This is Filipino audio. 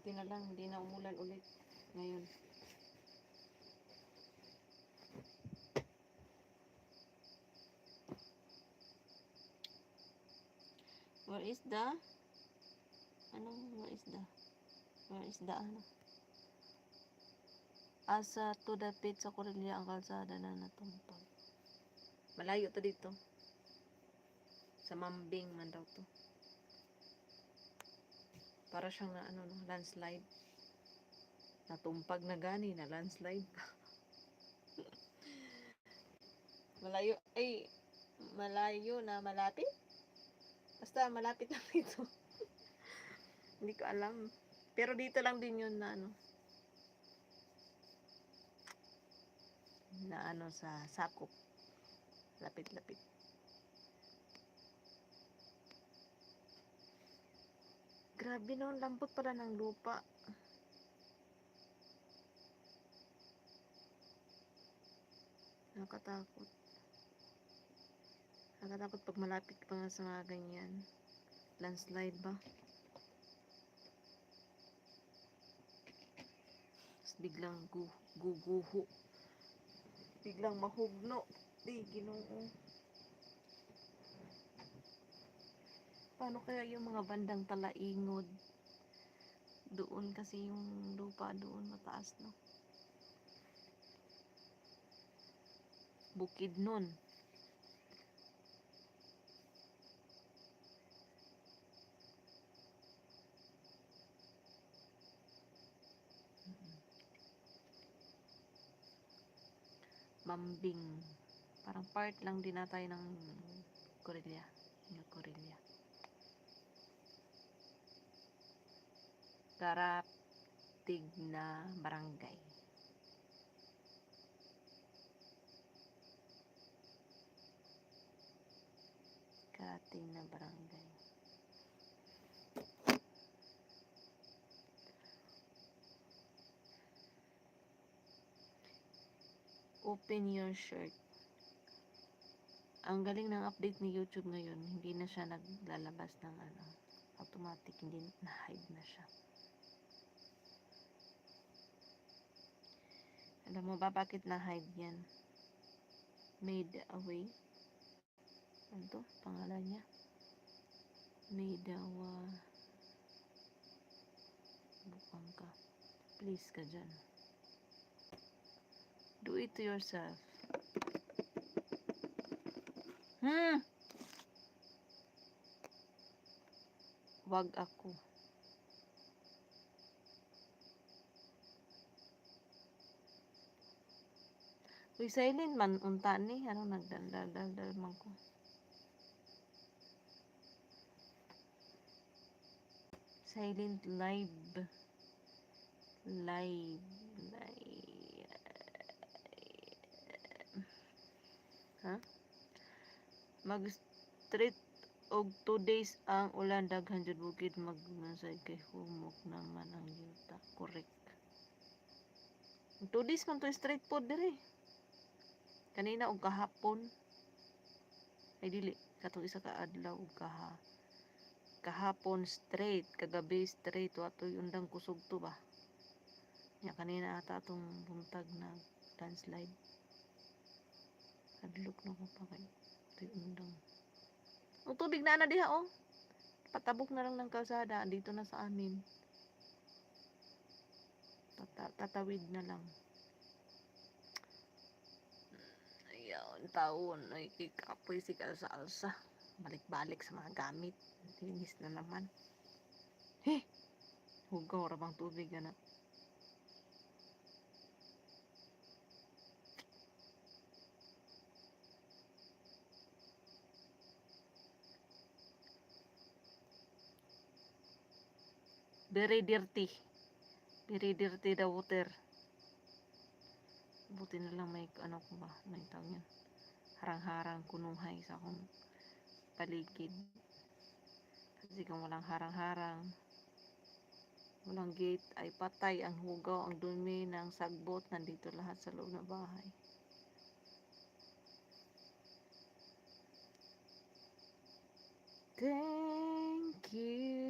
Buti na lang, hindi na umulan ulit ngayon. Where is the? Where is the ano? Asa to the pit sa Corelia ang kalsada na natungtong. Malayo to dito. Sa Mambing man daw to. Para siyang na landslide. Natumpag na gani na landslide. Malayo na malapit? Basta malapit lang dito. Hindi ko alam. Pero dito lang din yun na sa sakop. Lapit-lapit. Grabe no, lambot pala ng lupa. Nakatakot. Nakatakot pag malapit pa nga sa mga ganyan. Landslide ba? Tapos biglang guguho. Biglang mahugno. Di, Ginoo. Paano kaya yung mga bandang Talaingod? Doon kasi yung lupa doon mataas, no? Bukidnon. Mambing. Parang part lang din na tayo ng Corelia. Karatig na barangay. Karatig na barangay. Open your shirt. Ang galing ng update ni YouTube ngayon, hindi na siya naglalabas ng automatic, hindi na-hide na siya. Alam mo ba bakit na-hide yan? Made away. Ano to? Pangalan niya? Made bukang ka. Please ka dyan. Do it to yourself. Wag ako. Uy, silent man unta ni. Nagdaldal man ko. Silent live. Ha? Mag-street og 2 days ang ulan daghan jud bukid magmansay kay humok naman ang yuta. Correct. 2 days man to straight food dire. Kanina og kahapon. Ay dili katong isa ka adlaw og kahapon straight, kagabi straight, watoy undang kusog to ba. Ya kanina ata atong buntag na landslide. Adlok na ko pa kay watoy undang. Ang tubig na diha oh. Patabok na lang ng kalsada dito na sa amin. Tatawid na lang. Ayaw, taon ay kikapoy si kalsa-alsa. Balik-balik sa mga gamit. Linis na naman. Hugaw rabang tubig na. Very dirty. Very dirty the water. Buti na lang may ko ba, may tawag yan. Harang-harang kunuhay sa akong paligid. Kasi kung walang harang-harang, walang gate, ay patay ang hugaw, ang dumi ng sagbot, nandito lahat sa loob ng bahay. Thank you.